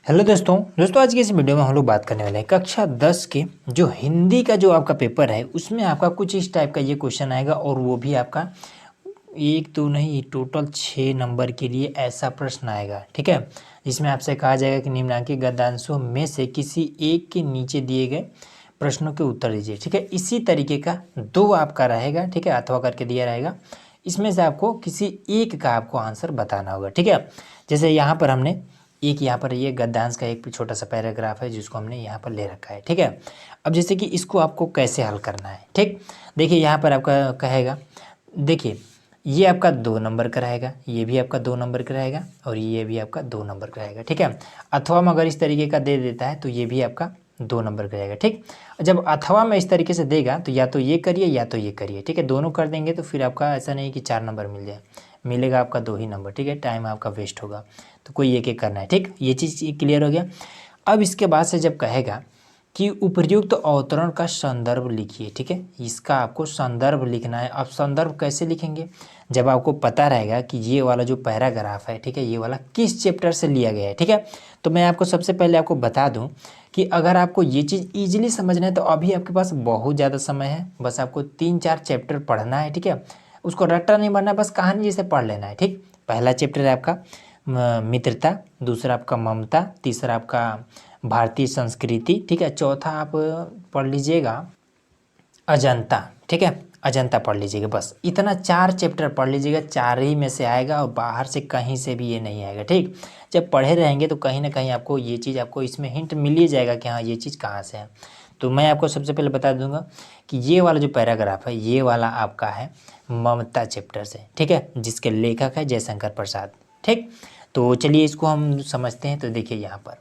Hello दोस्तों आज की इस वीडियो में हम लोग बात करने वाले हैं कक्षा 10 के जो हिंदी का जो आपका पेपर है उसमें आपका कुछ इस टाइप का ये क्वेश्चन आएगा और वो भी आपका एक तो नहीं टोटल 6 नंबर के लिए ऐसा प्रश्न आएगा। ठीक है, जिसमें आपसे कहा जाएगा कि निम्नलिखित गद्यांशों में से किसी एक के नीचे दिए गए प्रश्नों के उत्तर दीजिए। ठीक है, इसी तरीके का दो आपका रहेगा। ठीक है, अथवा करके दिया रहेगा, इसमें से आपको किसी एक का आपको आंसर बताना होगा। ठीक है, जैसे यहाँ पर हमने एक यहाँ पर ये गद्यांश का एक छोटा सा पैराग्राफ है जिसको हमने यहाँ पर ले रखा है। ठीक है, अब जैसे कि इसको आपको कैसे हल करना है। ठीक, देखिए यहाँ पर आपका कहेगा, देखिए ये आपका 2 नंबर का रहेगा, ये भी आपका 2 नंबर का रहेगा और ये भी आपका 2 नंबर का रहेगा। ठीक है, अथवा में अगर इस तरीके का दे देता है तो ये भी आपका 2 नंबर का रहेगा। ठीक, जब अथवा में इस तरीके से देगा तो या तो ये करिए या तो ये करिए। ठीक है, दोनों कर देंगे तो फिर आपका ऐसा नहीं कि 4 नंबर मिल जाए, मिलेगा आपका 2 ही नंबर। ठीक है, टाइम आपका वेस्ट होगा, तो कोई एक एक करना है। ठीक, ये चीज़ क्लियर हो गया। अब इसके बाद से जब कहेगा कि उपर्युक्त अवतरण का संदर्भ लिखिए। ठीक है, इसका आपको संदर्भ लिखना है। अब संदर्भ कैसे लिखेंगे, जब आपको पता रहेगा कि ये वाला जो पैराग्राफ है, ठीक है, ये वाला किस चैप्टर से लिया गया है। ठीक है, तो मैं आपको सबसे पहले आपको बता दूं कि अगर आपको ये चीज़ ईजिली समझना है तो अभी आपके पास बहुत ज़्यादा समय है। बस आपको 3-4 चैप्टर पढ़ना है। ठीक है, उसको रट्टा नहीं मारना, बस कहानी जैसे पढ़ लेना है। ठीक, पहला चैप्टर है आपका मित्रता, दूसरा आपका ममता, तीसरा आपका भारतीय संस्कृति। ठीक है, चौथा आप पढ़ लीजिएगा अजंता। ठीक है, अजंता पढ़ लीजिएगा। बस इतना 4 चैप्टर पढ़ लीजिएगा, 4 ही में से आएगा और बाहर से कहीं से भी ये नहीं आएगा। ठीक, जब पढ़े रहेंगे तो कहीं ना कहीं आपको ये चीज़, आपको इसमें हिंट मिल ही जाएगा कि हाँ ये चीज़ कहाँ से है। तो मैं आपको सबसे पहले बता दूंगा कि ये वाला जो पैराग्राफ है ये वाला आपका है ममता चैप्टर से। ठीक है, जिसके लेखक है जयशंकर प्रसाद। ठीक, तो चलिए इसको हम समझते हैं। तो देखिए यहाँ पर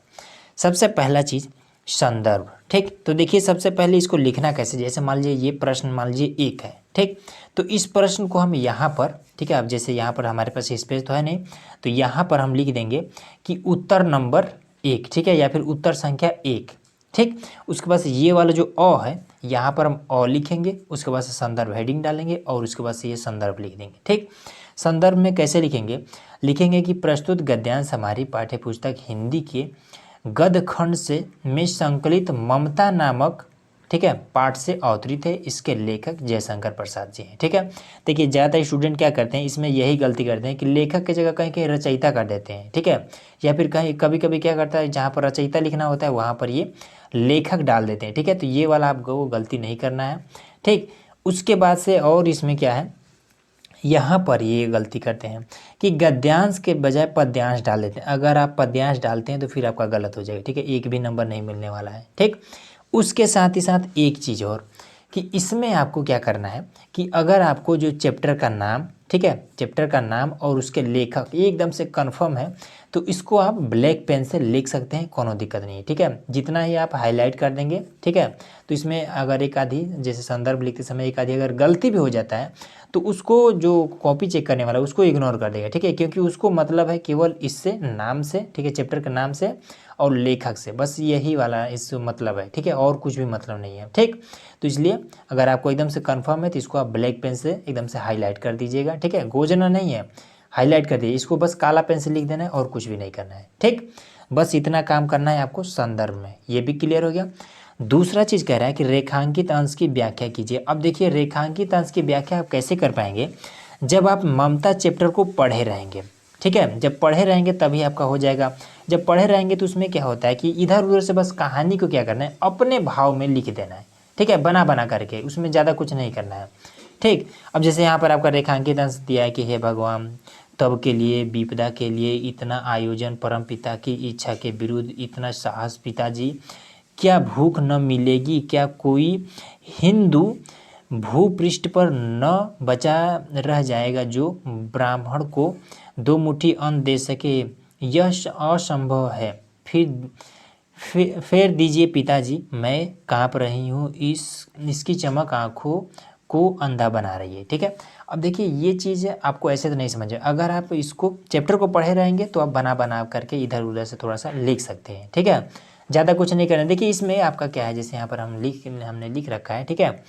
सबसे पहला चीज़ संदर्भ। ठीक, तो देखिए सबसे पहले इसको लिखना कैसे, जैसे मान लीजिए ये प्रश्न मान लीजिए एक है। ठीक, तो इस प्रश्न को हम यहाँ पर, ठीक है, अब जैसे यहाँ पर हमारे पास स्पेस तो है नहीं, तो यहाँ पर हम लिख देंगे कि उत्तर नंबर 1। ठीक है, या फिर उत्तर संख्या 1। ठीक, उसके बाद से ये वाला जो अ है यहाँ पर हम अ लिखेंगे, उसके बाद से संदर्भ हेडिंग डालेंगे और उसके बाद से ये संदर्भ लिख देंगे। ठीक, संदर्भ में कैसे लिखेंगे कि प्रस्तुत गद्यांश हमारी पाठ्यपुस्तक हिंदी के गद्य खंड से में संकलित ममता नामक, ठीक है, पाठ से अवतरित है। इसके लेखक जयशंकर प्रसाद जी हैं। ठीक है, देखिए ज़्यादातर स्टूडेंट क्या करते हैं, इसमें यही गलती करते हैं कि लेखक की जगह कहीं कहीं रचयिता कर देते हैं। ठीक है, या फिर कहीं कभी कभी क्या करता है, जहाँ पर रचयिता लिखना होता है वहाँ पर ये लेखक डाल देते हैं। ठीक है, तो ये वाला आपको गलती नहीं करना है। ठीक, उसके बाद से और इसमें क्या है, यहाँ पर ये गलती करते हैं कि गद्यांश के बजाय पद्यांश डाल देते हैं। अगर आप पद्यांश डालते हैं तो फिर आपका गलत हो जाएगा। ठीक है, एक भी नंबर नहीं मिलने वाला है। ठीक, उसके साथ ही साथ एक चीज़ और कि इसमें आपको क्या करना है कि अगर आपको जो चैप्टर का नाम, ठीक है, चैप्टर का नाम और उसके लेखक एकदम से कंफर्म है तो इसको आप ब्लैक पेन से लिख सकते हैं, कोनो दिक्कत नहीं है। ठीक है, जितना ही आप हाईलाइट कर देंगे, ठीक है, तो इसमें अगर एक आधी, जैसे संदर्भ लिखते समय एक आधी अगर गलती भी हो जाता है तो उसको जो कॉपी चेक करने वाला है उसको इग्नोर कर देगा। ठीक है, क्योंकि उसको मतलब है केवल इससे नाम से, ठीक है, चैप्टर के नाम से और लेखक से, बस यही वाला इस मतलब है। ठीक है, और कुछ भी मतलब नहीं है। ठीक, तो इसलिए अगर आपको एकदम से कंफर्म है तो इसको आप ब्लैक पेन से एकदम से हाईलाइट कर दीजिएगा। ठीक है, गोजना नहीं है, हाईलाइट कर दीजिए, इसको बस काला पेन से लिख देना है और कुछ भी नहीं करना है। ठीक, बस इतना काम करना है आपको संदर्भ में। ये भी क्लियर हो गया। दूसरा चीज़ कह रहा है कि रेखांकित अंश की व्याख्या कीजिए। अब देखिए रेखांकित अंश की व्याख्या आप कैसे कर पाएंगे, जब आप ममता चैप्टर को पढ़े रहेंगे। ठीक है, जब पढ़े रहेंगे तभी आपका हो जाएगा। जब पढ़े रहेंगे तो उसमें क्या होता है कि इधर उधर से बस कहानी को क्या करना है, अपने भाव में लिख देना है। ठीक है, बना बना करके, उसमें ज़्यादा कुछ नहीं करना है। ठीक, अब जैसे यहाँ पर आपका रेखांकित अंश दिया है कि हे भगवान, तब के लिए विपदा के लिए इतना आयोजन, परम पिता की इच्छा के विरुद्ध इतना साहस, पिताजी क्या भूख न मिलेगी, क्या कोई हिंदू भूपृष्ठ पर न बचा रह जाएगा जो ब्राह्मण को 2 मुट्ठी अन्न दे सके, यह असंभव है। फिर दीजिए पिताजी, मैं काँप रही हूँ, इसकी चमक आँखों को अंधा बना रही है। ठीक है, अब देखिए ये चीज़ आपको ऐसे तो नहीं समझे, अगर आप इसको चैप्टर को पढ़े रहेंगे तो आप बना बना करके इधर उधर से थोड़ा सा लिख सकते हैं। ठीक है, ज़्यादा कुछ नहीं करना। देखिए इसमें आपका क्या है, जैसे यहाँ पर हमने लिख रखा है। ठीक है,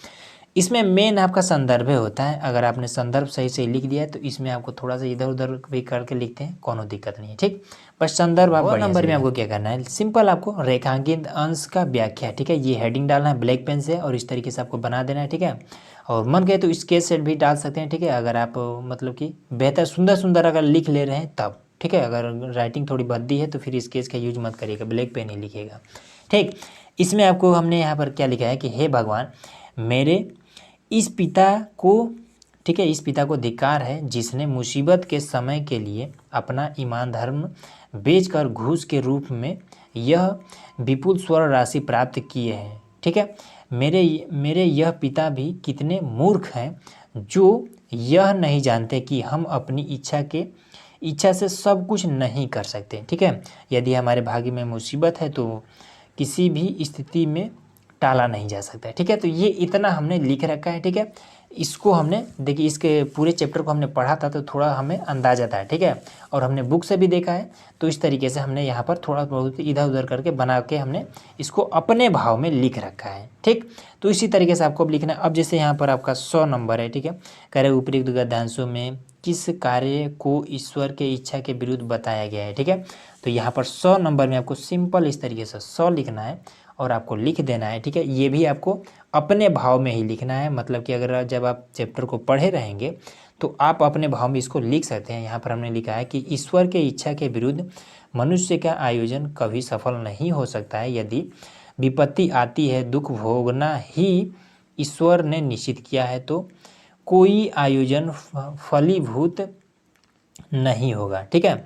इसमें मेन आपका संदर्भ होता है। अगर आपने संदर्भ सही से लिख दिया है तो इसमें आपको थोड़ा सा इधर उधर भी करके लिखते हैं, कोनो दिक्कत नहीं है। ठीक, पर संदर्भ आप नंबर में आपको क्या करना है, सिंपल आपको रेखांकित अंश का व्याख्या, ठीक है, ये हेडिंग डालना है ब्लैक पेन से और इस तरीके से आपको बना देना है, ठीक है। और मन करे तो स्केच सेट भी डाल सकते हैं, ठीक है, अगर आप मतलब कि बेहतर सुंदर सुंदर अगर लिख ले रहे हैं तब, ठीक है। अगर राइटिंग थोड़ी भद्दी है तो फिर स्केच का यूज मत करिएगा, ब्लैक पेन ही लिखिएगा, ठीक। इसमें आपको हमने यहाँ पर क्या लिखा है कि हे भगवान, मेरे इस पिता को, ठीक है, इस पिता को धिक्कार है जिसने मुसीबत के समय के लिए अपना ईमान धर्म बेचकर घूस के रूप में यह विपुल स्वर्ण राशि प्राप्त किए हैं, ठीक है। मेरे यह पिता भी कितने मूर्ख हैं जो यह नहीं जानते कि हम अपनी इच्छा से सब कुछ नहीं कर सकते, ठीक है। यदि हमारे भाग्य में मुसीबत है तो किसी भी स्थिति में टाला नहीं जा सकता है, ठीक है। तो ये इतना हमने लिख रखा है, ठीक है। इसको हमने देखिए, इसके पूरे चैप्टर को हमने पढ़ा था तो थोड़ा हमें अंदाजा था, ठीक है, और हमने बुक से भी देखा है। तो इस तरीके से हमने यहाँ पर थोड़ा बहुत इधर उधर करके बना के हमने इसको अपने भाव में लिख रखा है, ठीक। तो इसी तरीके से आपको अब लिखना है। अब जैसे यहाँ पर आपका 100 नंबर है, ठीक है, कह रहे उपयुक्त गद्यांशों में किस कार्य को ईश्वर के इच्छा के विरुद्ध बताया गया है, ठीक है। तो यहाँ पर 100 नंबर में आपको सिंपल इस तरीके से 100 लिखना है और आपको लिख देना है, ठीक है। ये भी आपको अपने भाव में ही लिखना है, मतलब कि अगर जब आप चैप्टर को पढ़े रहेंगे तो आप अपने भाव में इसको लिख सकते हैं। यहाँ पर हमने लिखा है कि ईश्वर के इच्छा के विरुद्ध मनुष्य का आयोजन कभी सफल नहीं हो सकता है। यदि विपत्ति आती है, दुख भोगना ही ईश्वर ने निश्चित किया है तो कोई आयोजन फलीभूत नहीं होगा, ठीक है।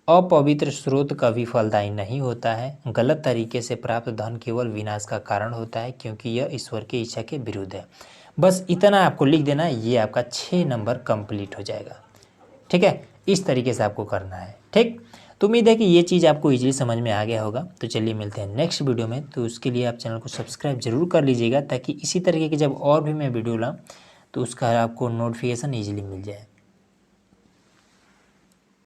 अपवित्र स्रोत कभी फलदायी नहीं होता है। गलत तरीके से प्राप्त धन केवल विनाश का कारण होता है क्योंकि यह ईश्वर की इच्छा के विरुद्ध है। बस इतना आपको लिख देना है, ये आपका 6 नंबर कंप्लीट हो जाएगा, ठीक है। इस तरीके से आपको करना है, ठीक। तो उम्मीद है कि ये चीज़ आपको इजीली समझ में आ गया होगा। तो चलिए मिलते हैं नेक्स्ट वीडियो में। तो उसके लिए आप चैनल को सब्सक्राइब जरूर कर लीजिएगा ताकि इसी तरीके के जब और भी मैं वीडियो लाऊँ तो उसका आपको नोटिफिकेशन ईजिली मिल जाए।